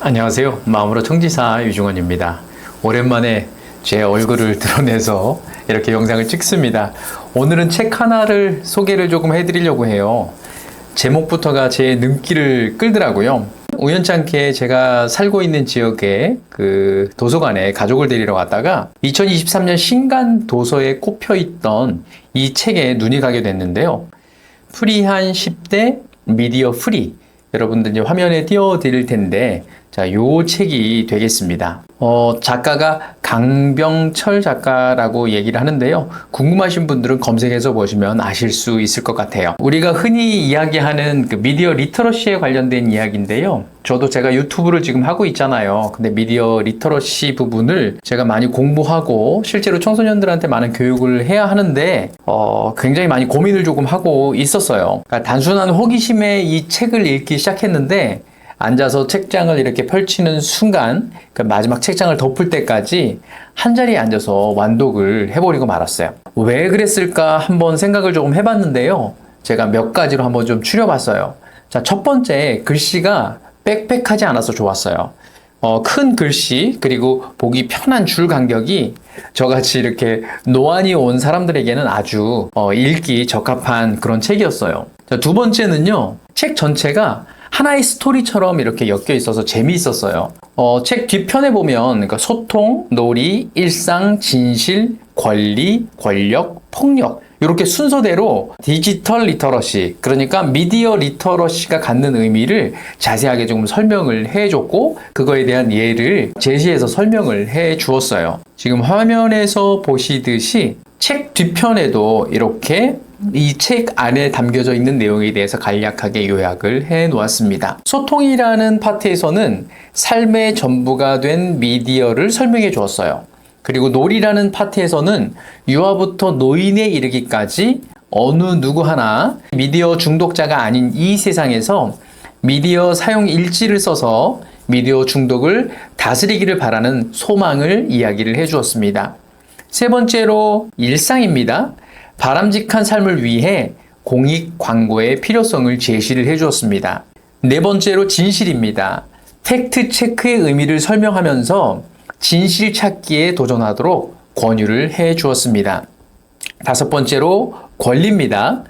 안녕하세요. 마음으로 청지사 유중원입니다. 오랜만에 제 얼굴을 드러내서 이렇게 영상을 찍습니다. 오늘은 책 하나를 소개를 조금 해드리려고 해요. 제목부터가 제 눈길을 끌더라고요. 우연찮게 제가 살고 있는 지역에 그 도서관에 가족을 데리러 갔다가 2023년 신간 도서에 꼽혀있던 이 책에 눈이 가게 됐는데요. 프리한 10대 미디어 프리. 여러분들 이제 화면에 띄워드릴 텐데, 자, 요 책이 되겠습니다. 작가가 강병철 작가라고 얘기를 하는데요. 궁금하신 분들은 검색해서 보시면 아실 수 있을 것 같아요. 우리가 흔히 이야기하는 그 미디어 리터러시에 관련된 이야기인데요. 저도 제가 유튜브를 지금 하고 있잖아요. 근데 미디어 리터러시 부분을 제가 많이 공부하고 실제로 청소년들한테 많은 교육을 해야 하는데 굉장히 많이 고민을 조금 하고 있었어요. 그러니까 단순한 호기심에 이 책을 읽기 시작했는데 앉아서 책장을 이렇게 펼치는 순간 그 마지막 책장을 덮을 때까지 한자리에 앉아서 완독을 해버리고 말았어요. 왜 그랬을까 한번 생각을 조금 해봤는데요. 제가 몇 가지로 한번 좀 추려봤어요. 자, 첫 번째, 글씨가 빽빽하지 않아서 좋았어요. 큰 글씨 그리고 보기 편한 줄 간격이 저같이 이렇게 노안이 온 사람들에게는 아주 읽기 적합한 그런 책이었어요. 자, 두 번째는요. 책 전체가 하나의 스토리처럼 이렇게 엮여 있어서 재미있었어요. 책 뒤편에 보면 그러니까 소통, 놀이, 일상, 진실, 권리, 권력, 폭력 이렇게 순서대로 디지털 리터러시, 그러니까 미디어 리터러시가 갖는 의미를 자세하게 조금 설명을 해줬고 그거에 대한 예를 제시해서 설명을 해 주었어요. 지금 화면에서 보시듯이 책 뒤편에도 이렇게 이 책 안에 담겨져 있는 내용에 대해서 간략하게 요약을 해 놓았습니다. 소통이라는 파트에서는 삶의 전부가 된 미디어를 설명해 주었어요. 그리고 놀이라는 파트에서는 유아부터 노인에 이르기까지 어느 누구 하나 미디어 중독자가 아닌 이 세상에서 미디어 사용 일지를 써서 미디어 중독을 다스리기를 바라는 소망을 이야기를 해 주었습니다. 세 번째로 일상입니다. 바람직한 삶을 위해 공익 광고의 필요성을 제시를 해 주었습니다. 네 번째로 진실입니다. 팩트 체크의 의미를 설명하면서 진실 찾기에 도전하도록 권유를 해 주었습니다. 다섯 번째로 권리입니다.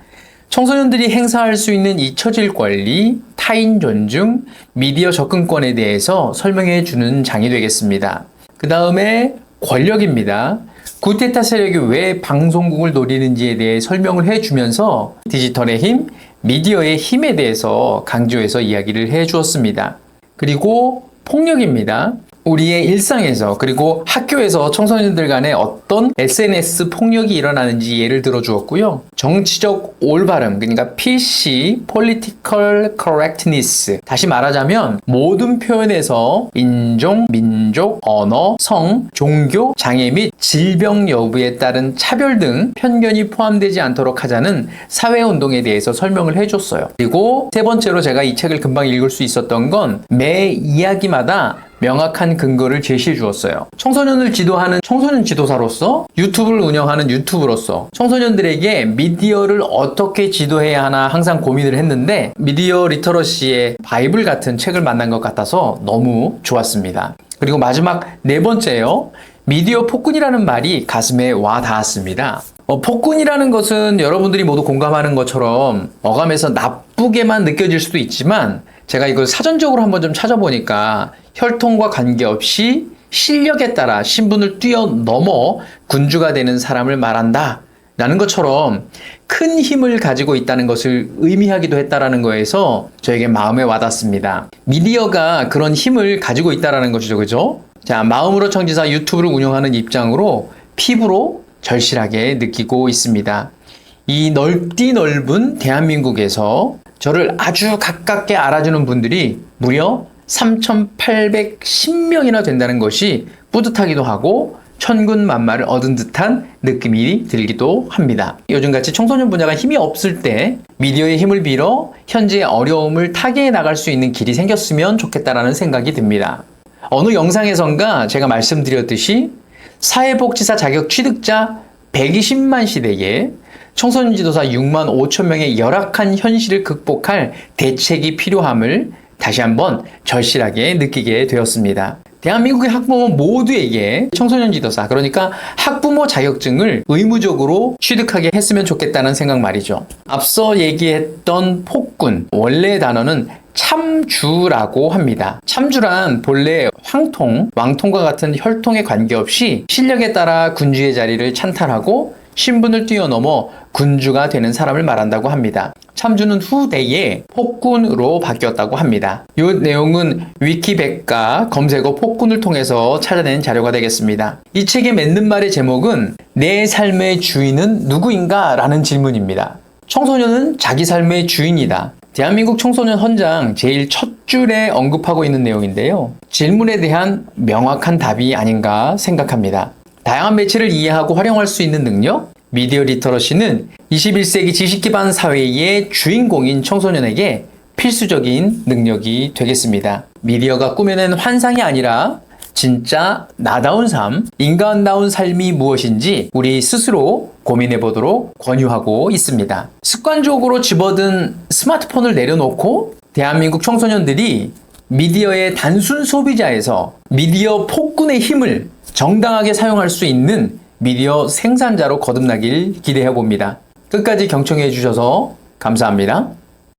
청소년들이 행사할 수 있는 잊혀질 권리, 타인 존중, 미디어 접근권에 대해서 설명해 주는 장이 되겠습니다. 그 다음에 권력입니다. 구테타 세력이 왜 방송국을 노리는지에 대해 설명을 해주면서 디지털의 힘, 미디어의 힘에 대해서 강조해서 이야기를 해주었습니다. 그리고 폭력입니다. 우리의 일상에서 그리고 학교에서 청소년들 간에 어떤 SNS 폭력이 일어나는지 예를 들어 주었고요. 정치적 올바름, 그러니까 PC, Political Correctness. 다시 말하자면 모든 표현에서 인종, 민족, 언어, 성, 종교, 장애 및 질병 여부에 따른 차별 등 편견이 포함되지 않도록 하자는 사회운동에 대해서 설명을 해줬어요. 그리고 세 번째로 제가 이 책을 금방 읽을 수 있었던 건 매 이야기마다 명확한 근거를 제시해 주었어요. 청소년을 지도하는 청소년 지도사로서, 유튜브를 운영하는 유튜브로서 청소년들에게 미디어를 어떻게 지도해야 하나 항상 고민을 했는데 미디어 리터러시의 바이블 같은 책을 만난 것 같아서 너무 좋았습니다. 그리고 마지막 네 번째요. 미디어 폭군이라는 말이 가슴에 와 닿았습니다. 폭군이라는 것은 여러분들이 모두 공감하는 것처럼 어감에서 나쁘게만 느껴질 수도 있지만 제가 이걸 사전적으로 한번 좀 찾아보니까 혈통과 관계없이 실력에 따라 신분을 뛰어넘어 군주가 되는 사람을 말한다 라는 것처럼 큰 힘을 가지고 있다는 것을 의미하기도 했다라는 거에서 저에게 마음에 와닿습니다. 미디어가 그런 힘을 가지고 있다라는 것이죠. 그죠? 자, 마음으로 청지사 유튜브를 운영하는 입장으로 피부로 절실하게 느끼고 있습니다. 이 넓디 넓은 대한민국에서 저를 아주 가깝게 알아주는 분들이 무려 3,810명이나 된다는 것이 뿌듯하기도 하고 천군만마를 얻은 듯한 느낌이 들기도 합니다. 요즘같이 청소년 분야가 힘이 없을 때 미디어의 힘을 빌어 현재의 어려움을 타개해 나갈 수 있는 길이 생겼으면 좋겠다라는 생각이 듭니다. 어느 영상에선가 제가 말씀드렸듯이 사회복지사 자격 취득자 120만 시대에 청소년 지도사 6만 5천 명의 열악한 현실을 극복할 대책이 필요함을 다시 한번 절실하게 느끼게 되었습니다. 대한민국의 학부모 모두에게 청소년 지도사, 그러니까 학부모 자격증을 의무적으로 취득하게 했으면 좋겠다는 생각 말이죠. 앞서 얘기했던 폭군, 원래 단어는 참주라고 합니다. 참주란 본래 황통, 왕통과 같은 혈통에 관계없이 실력에 따라 군주의 자리를 찬탈하고 신분을 뛰어넘어 군주가 되는 사람을 말한다고 합니다. 참주는 후대에 폭군으로 바뀌었다고 합니다. 이 내용은 위키백과 검색어 폭군을 통해서 찾아낸 자료가 되겠습니다. 이 책의 맺는 말의 제목은 내 삶의 주인은 누구인가? 라는 질문입니다. 청소년은 자기 삶의 주인이다. 대한민국 청소년 헌장 제일 첫 줄에 언급하고 있는 내용인데요. 질문에 대한 명확한 답이 아닌가 생각합니다. 다양한 매체를 이해하고 활용할 수 있는 능력, 미디어 리터러시는 21세기 지식 기반 사회의 주인공인 청소년에게 필수적인 능력이 되겠습니다. 미디어가 꾸며낸 환상이 아니라 진짜 나다운 삶, 인간다운 삶이 무엇인지 우리 스스로 고민해 보도록 권유하고 있습니다. 습관적으로 집어든 스마트폰을 내려놓고 대한민국 청소년들이 미디어의 단순 소비자에서 미디어 폭군의 힘을 정당하게 사용할 수 있는 미디어 생산자로 거듭나길 기대해 봅니다. 끝까지 경청해 주셔서 감사합니다.